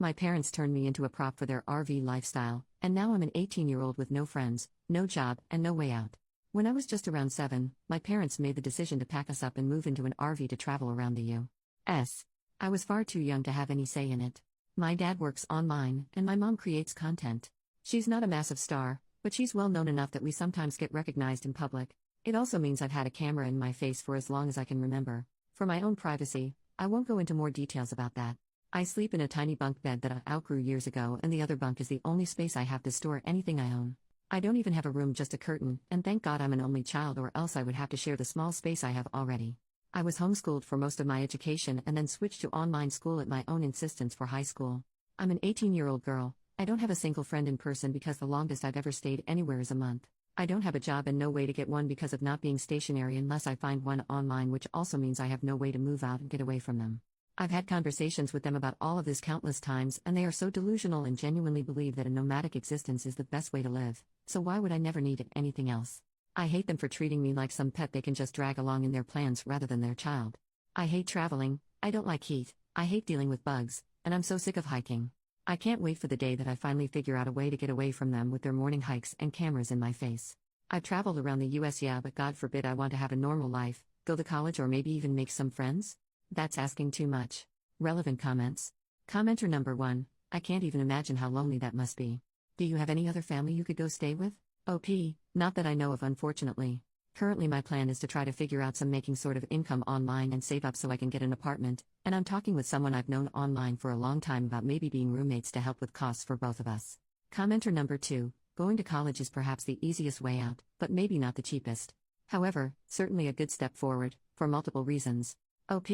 My parents turned me into a prop for their RV lifestyle, and now I'm an 18-year-old with no friends, no job, and no way out. When I was just around 7, my parents made the decision to pack us up and move into an RV to travel around the U.S. I was far too young to have any say in it. My dad works online, and my mom creates content. She's not a massive star, but she's well known enough that we sometimes get recognized in public. It also means I've had a camera in my face for as long as I can remember. For my own privacy, I won't go into more details about that. I sleep in a tiny bunk bed that I outgrew years ago, and the other bunk is the only space I have to store anything I own. I don't even have a room, just a curtain, and thank God I'm an only child, or else I would have to share the small space I have already. I was homeschooled for most of my education and then switched to online school at my own insistence for high school. I'm an 18-year-old girl. I don't have a single friend in person because the longest I've ever stayed anywhere is a month. I don't have a job and no way to get one because of not being stationary unless I find one online, which also means I have no way to move out and get away from them. I've had conversations with them about all of this countless times, and they are so delusional and genuinely believe that a nomadic existence is the best way to live, so why would I never need anything else? I hate them for treating me like some pet they can just drag along in their plans rather than their child. I hate traveling, I don't like heat, I hate dealing with bugs, and I'm so sick of hiking. I can't wait for the day that I finally figure out a way to get away from them with their morning hikes and cameras in my face. I've traveled around the US, yeah, but God forbid I want to have a normal life, go to college, or maybe even make some friends? That's asking too much. Relevant comments. Commenter number 1, I can't even imagine how lonely that must be. Do you have any other family you could go stay with? OP, not that I know of, unfortunately. Currently my plan is to try to figure out some making sort of income online and save up so I can get an apartment, and I'm talking with someone I've known online for a long time about maybe being roommates to help with costs for both of us. Commenter number 2, going to college is perhaps the easiest way out, but maybe not the cheapest. However, certainly a good step forward, for multiple reasons. OP,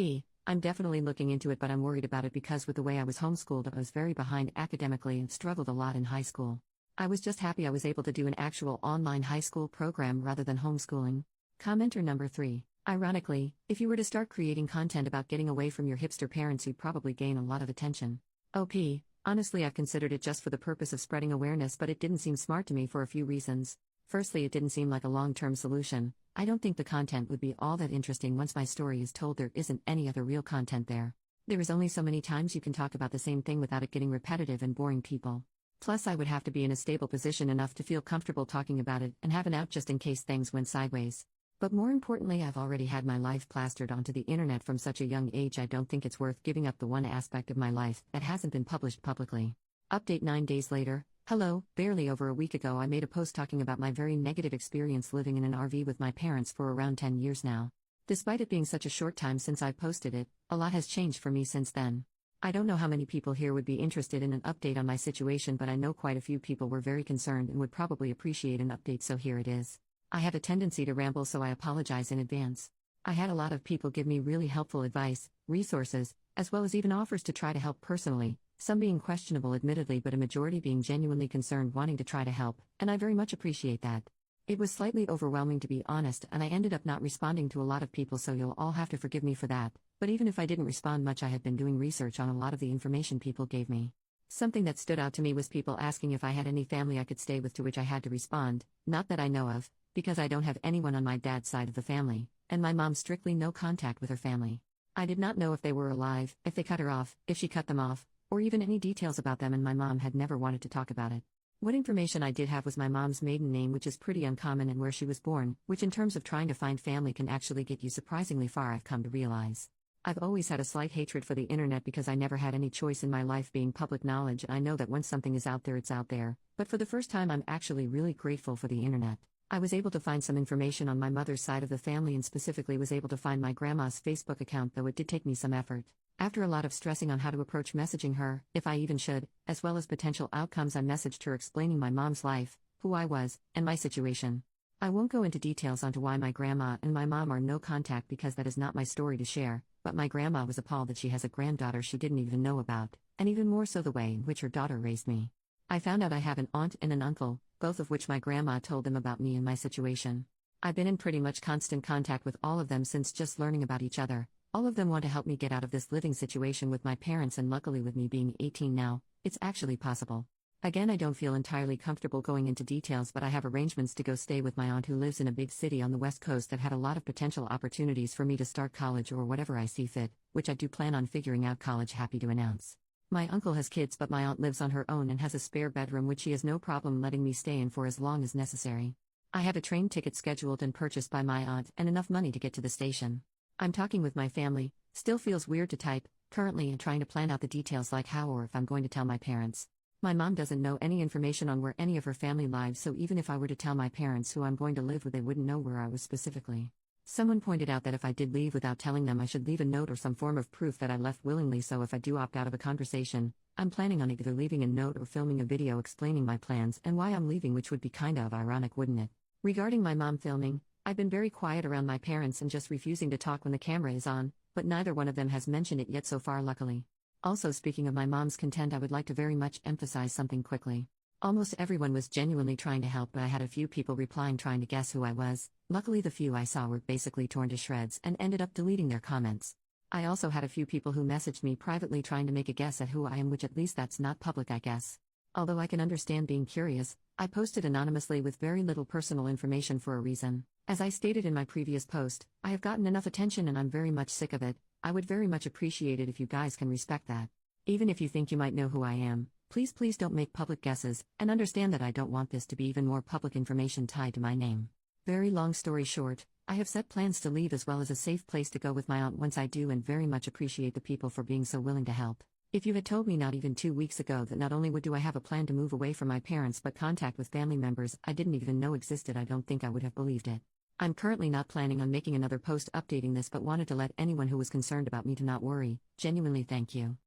I'm definitely looking into it, but I'm worried about it because with the way I was homeschooled, I was very behind academically and struggled a lot in high school. I was just happy I was able to do an actual online high school program rather than homeschooling. Commenter number 3, ironically, if you were to start creating content about getting away from your hipster parents, you'd probably gain a lot of attention. OP, honestly, I've considered it just for the purpose of spreading awareness, but it didn't seem smart to me for a few reasons. Firstly, it didn't seem like a long-term solution. I don't think the content would be all that interesting once my story is told. There isn't any other real content there. There is only so many times you can talk about the same thing without it getting repetitive and boring people. Plus, I would have to be in a stable position enough to feel comfortable talking about it and have an out just in case things went sideways. But more importantly, I've already had my life plastered onto the internet from such a young age. I don't think it's worth giving up the one aspect of my life that hasn't been published publicly. Update 9 days later. Hello, barely over a week ago I made a post talking about my very negative experience living in an RV with my parents for around 10 years now. Despite it being such a short time since I posted it, a lot has changed for me since then. I don't know how many people here would be interested in an update on my situation, but I know quite a few people were very concerned and would probably appreciate an update, so here it is. I have a tendency to ramble, so I apologize in advance. I had a lot of people give me really helpful advice, resources, as well as even offers to try to help personally, some being questionable admittedly, but a majority being genuinely concerned, wanting to try to help, and I very much appreciate that. It was slightly overwhelming, to be honest, and I ended up not responding to a lot of people, so you'll all have to forgive me for that. But even if I didn't respond much, I had been doing research on a lot of the information people gave me. Something that stood out to me was people asking if I had any family I could stay with, to which I had to respond, not that I know of, because I don't have anyone on my dad's side of the family, and my mom strictly no contact with her family. I did not know if they were alive, if they cut her off, if she cut them off, or even any details about them, and my mom had never wanted to talk about it. What information I did have was my mom's maiden name, which is pretty uncommon, and where she was born, which in terms of trying to find family can actually get you surprisingly far, I've come to realize. I've always had a slight hatred for the internet because I never had any choice in my life being public knowledge, and I know that once something is out there, it's out there, but for the first time I'm actually really grateful for the internet. I was able to find some information on my mother's side of the family, and specifically was able to find my grandma's Facebook account, though it did take me some effort. After a lot of stressing on how to approach messaging her, if I even should, as well as potential outcomes, I messaged her explaining my mom's life, who I was, and my situation. I won't go into details onto why my grandma and my mom are no contact, because that is not my story to share, but my grandma was appalled that she has a granddaughter she didn't even know about, and even more so the way in which her daughter raised me. I found out I have an aunt and an uncle, both of which my grandma told them about me and my situation. I've been in pretty much constant contact with all of them since just learning about each other. All of them want to help me get out of this living situation with my parents, and luckily with me being 18 now, it's actually possible. Again, I don't feel entirely comfortable going into details, but I have arrangements to go stay with my aunt who lives in a big city on the West Coast that had a lot of potential opportunities for me to start college or whatever I see fit, which I do plan on figuring out college, happy to announce. My uncle has kids, but my aunt lives on her own and has a spare bedroom which she has no problem letting me stay in for as long as necessary. I have a train ticket scheduled and purchased by my aunt and enough money to get to the station. I'm talking with my family, still feels weird to type, currently, and trying to plan out the details like how or if I'm going to tell my parents. My mom doesn't know any information on where any of her family lives, so even if I were to tell my parents who I'm going to live with, they wouldn't know where I was specifically. Someone pointed out that if I did leave without telling them, I should leave a note or some form of proof that I left willingly, so if I do opt out of a conversation, I'm planning on either leaving a note or filming a video explaining my plans and why I'm leaving, which would be kinda of ironic, wouldn't it? Regarding my mom filming, I've been very quiet around my parents and just refusing to talk when the camera is on, but neither one of them has mentioned it yet so far, luckily. Also, speaking of my mom's content, I would like to very much emphasize something quickly. Almost everyone was genuinely trying to help, but I had a few people replying trying to guess who I was. Luckily, the few I saw were basically torn to shreds and ended up deleting their comments. I also had a few people who messaged me privately trying to make a guess at who I am, which at least that's not public, I guess. Although I can understand being curious, I posted anonymously with very little personal information for a reason. As I stated in my previous post, I have gotten enough attention and I'm very much sick of it. I would very much appreciate it if you guys can respect that. Even if you think you might know who I am, please don't make public guesses, and understand that I don't want this to be even more public information tied to my name. Very long story short, I have set plans to leave as well as a safe place to go with my aunt once I do, and very much appreciate the people for being so willing to help. If you had told me not even 2 weeks ago that not only do I have a plan to move away from my parents but contact with family members I didn't even know existed, I don't think I would have believed it. I'm currently not planning on making another post updating this, but wanted to let anyone who was concerned about me to not worry. Genuinely, thank you.